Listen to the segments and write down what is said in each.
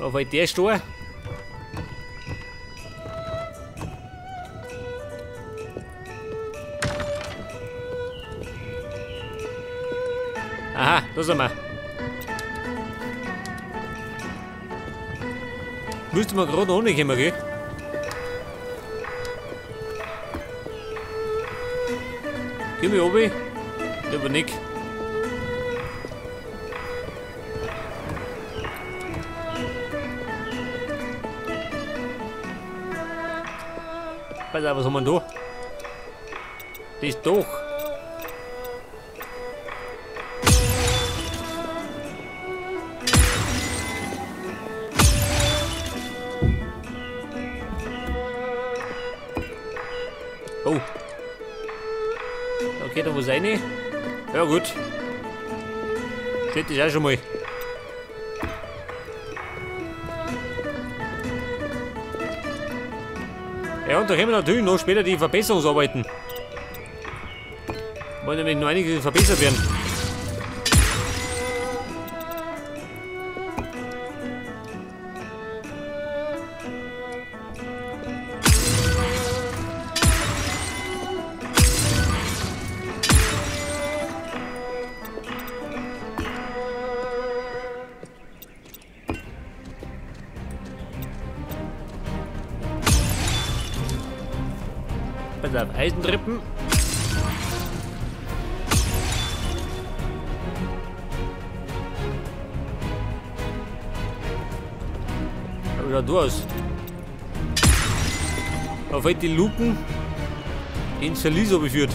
Auf halt der Stor. Aha, da sind wir. Müsste man gerade noch nicht kommen, gell? Geh mich runter. Aber nicht. Pass auf, was haben wir da? Das ist doch. Oh. Da geht da was rein. Ja gut. Steht das auch schon mal. Ja, und da können wir natürlich noch später die Verbesserungsarbeiten. Wollen nämlich noch einige verbessert werden. Pass auf, Eisentreppen. Aber schaut du aus. Auf halt die Luken ins Verlies geführt.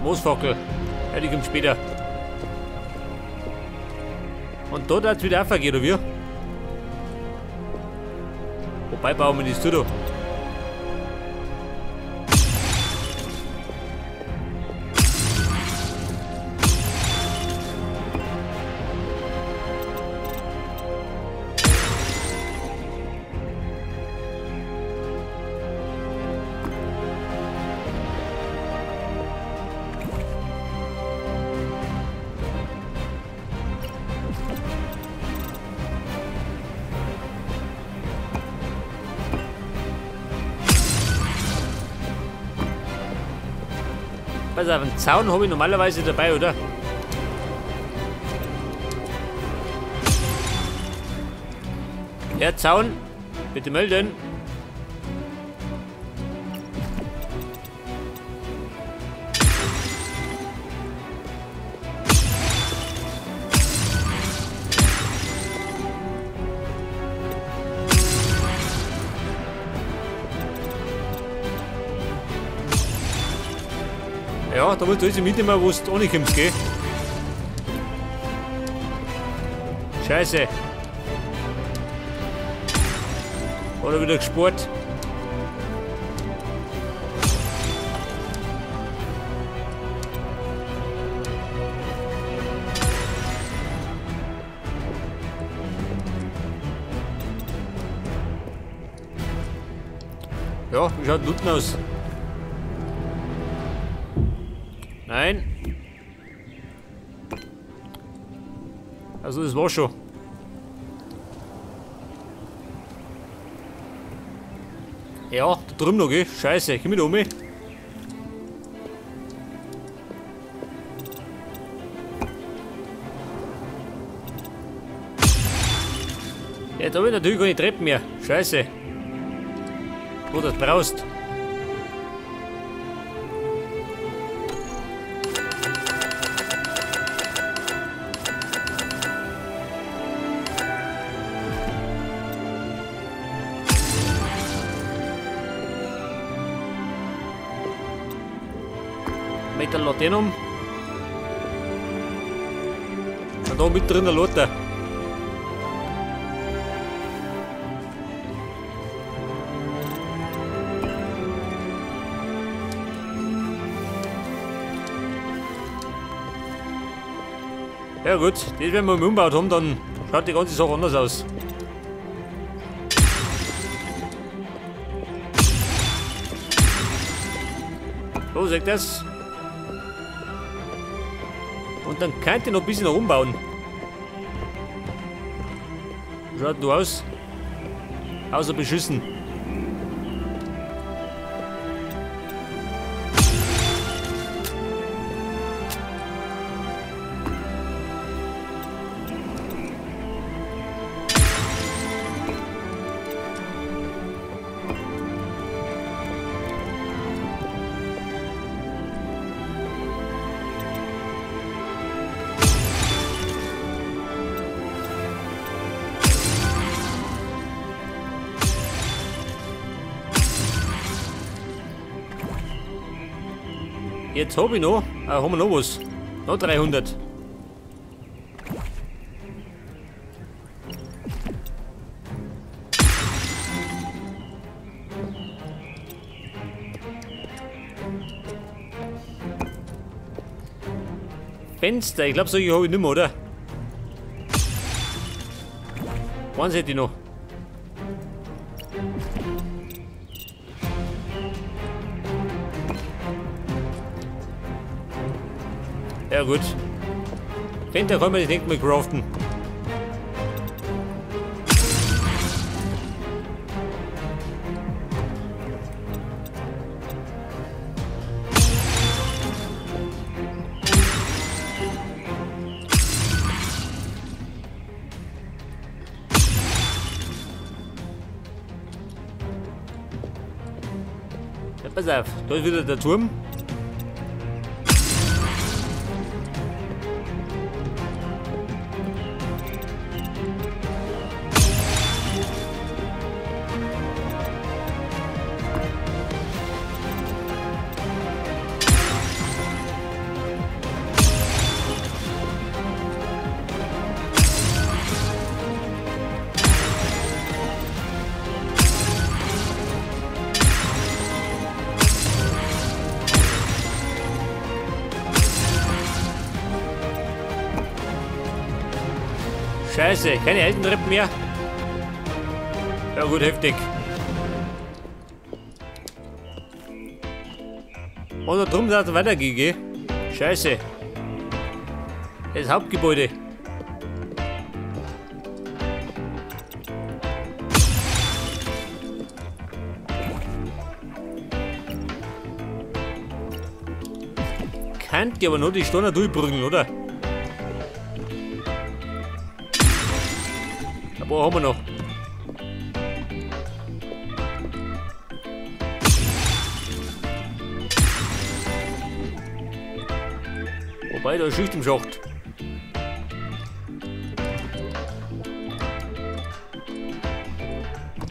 Moosfackel. Ja, die kommt später. Und dort hat es wieder aufgehen, oder wie? Wobei bauen wir das zu da. Pass auf, einen Zaun habe ich normalerweise dabei, oder? Ja, Zaun. Bitte melden. Ja, da musst du jetzt mitnehmen, wo du ohne kommst, gell? Scheiße. Oder wieder gespart. Ja, wie schaut Looten aus? Nein. Also das war schon. Ja, da drüben noch, gell? Scheiße, komm mit um. Ja, da habe ich natürlich keine Treppen mehr. Scheiße. Wo du das brauchst. Mit der Laterne um. Und da mit drin der Lotte. Ja gut, das wenn wir umgebaut haben, dann schaut die ganze Sache anders aus. So, seht das. Und dann könnt ihr noch ein bisschen umbauen. Schaut du aus. Außer beschissen. Jetzt habe ich noch, haben wir noch was. Noch 300. Fenster, ich glaube, solche habe ich nicht mehr, oder? Eins hätte ich noch. Ja gut. Fenster kann man das nicht mehr craften. Ja, pass auf, da ist wieder der Turm. Scheiße, keine Heldentreppen mehr. Ja gut, heftig. Und da drum soll es weitergehen, gell? Scheiße. Das Hauptgebäude. Könnt ihr aber noch die Stunde durchbringen, oder? Wo haben wir noch? Wobei, da ist Schicht im Schacht.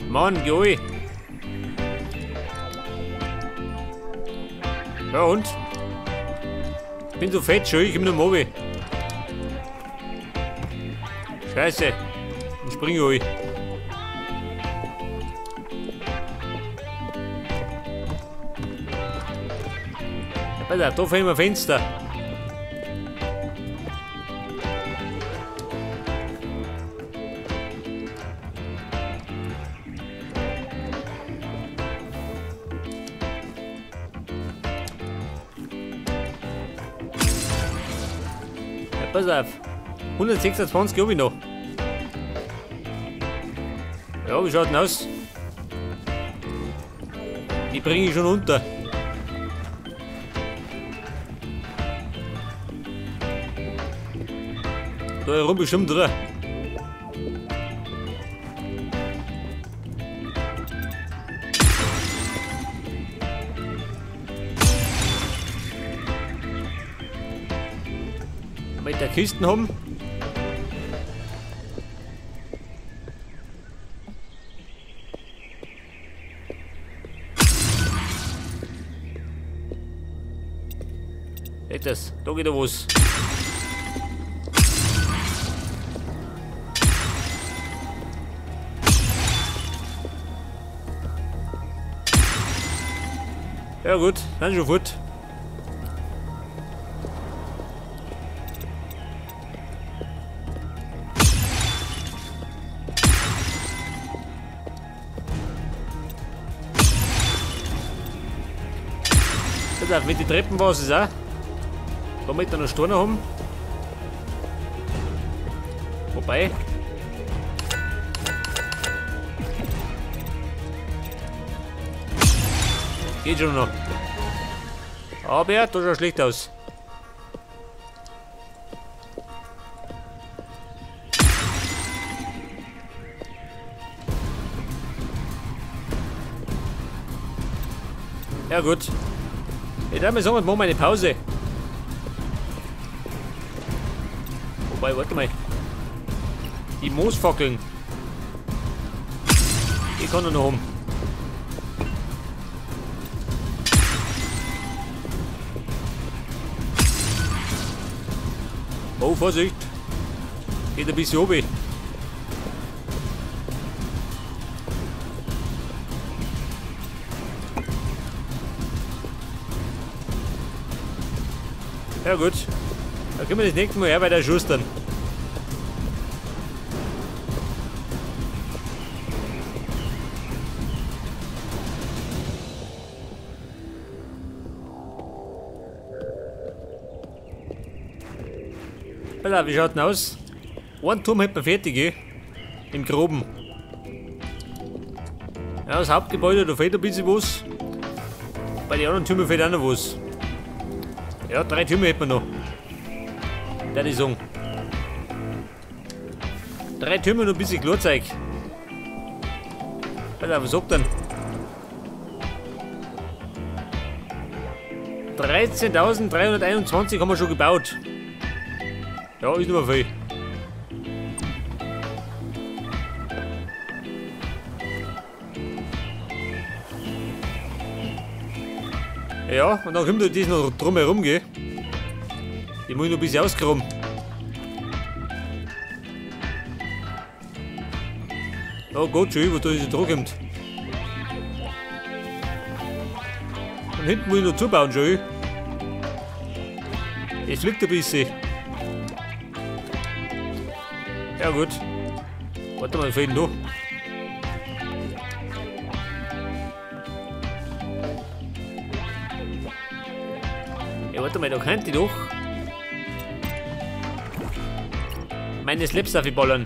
Mann, geh rein. Ja und? Ich bin so fett schon, ich komm nicht mehr runter. Scheiße. Ich springe euch. Ja, pass auf, da fehlen wir Fenster. Ja, pass auf. 126 habe ich noch. Ja, wie schaut denn aus? Die bringe ich schon unter. Da herum bestimmt, oder? Mit der Kisten haben. Seht das, da geht da was. Ja gut, dann schon fort. Pass auf, mit den Treppen war es auch. Da mit noch Steine haben. Wobei. Geht schon noch. Aber das schaut schlecht aus. Ja gut. Ich darf mal sagen, ich mache mal eine Pause. Wobei, warte mal. Die Moosfackeln. Die kann er noch haben. Oh, Vorsicht. Geht ein bisschen oben. Ja gut. Dann können wir das nächste Mal her weiter schustern. Voilà, wie schaut denn aus? Einen Turm hätten wir fertig, eh? Im Groben. Ja, das Hauptgebäude, da fehlt ein bisschen was. Bei den anderen Türmen fehlt auch noch was. Ja, 3 Türme hätten wir noch. Der die sagen. 3 Türme und ein bisschen Klarzeug. Voilà, was sagt denn? 13.321 haben wir schon gebaut. Ja, ist nicht mehr viel. Ja, und dann kommt das noch drum herum, gell? Die muss ich noch ein bisschen ausgraben. Ja, Gott, schön, was da jetzt dran kommt. Und hinten muss ich noch zubauen, schön. Es fliegt ein bisschen. Ja gut. Warte mal, fehlt noch. Ja, warte mal, da könnte ich doch meine Slaps aufballern.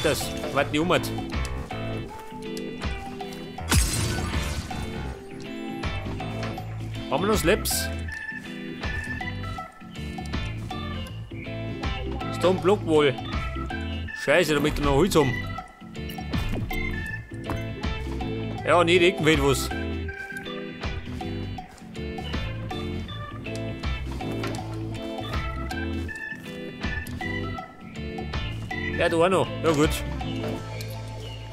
Das, warte, die umhat. Haben wir noch Slaps? Stone Block wohl. Scheiße, damit wir noch Holz haben. Ja, nicht irgendwie was. Ja, da auch noch. Ja gut.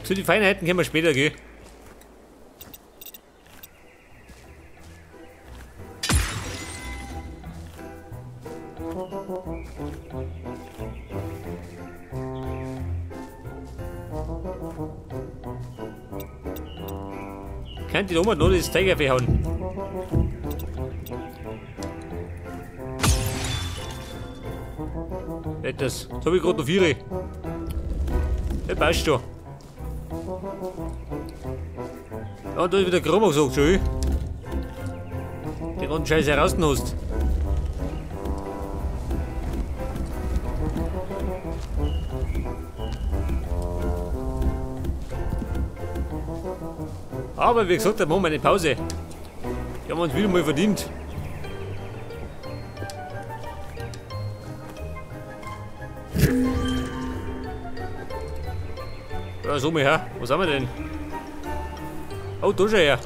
Zu den Feinheiten können wir später gehen. Könnt ihr da oben noch das Zeug aufhauen? Das habe ich gerade noch 4. Das passt schon. Ja, und da ist wieder Chroma gesagt, schön. Die ganzen Scheiße herausgenommen hast. Aber wie gesagt, dann machen wir eine Pause. Die haben wir uns wieder mal verdient. Ja, so mal her. Was haben wir denn? Oh, da schon her.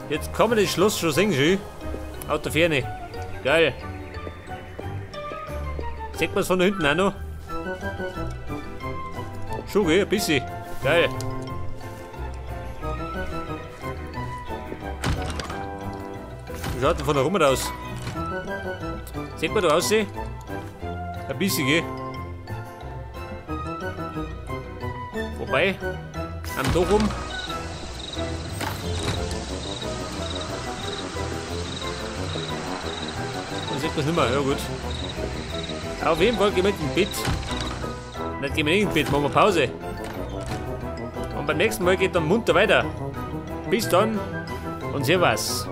Jetzt kann man das Schloss schon sehen, schön. Aus der Ferne. Geil. Sieht man es von da hinten auch noch? Schon, gell? Ein bisschen. Geil. Wie schaut denn von da rum aus? Sieht man da aussehen? Ein bisschen, gell? Wobei, am Dach rum. ich das nicht mehr. Ja, gut. Auf jeden Fall gehen wir ins Bett. Nicht gehen wir nicht ins Bett, machen wir Pause. Und beim nächsten Mal geht dann munter weiter. Bis dann und servus.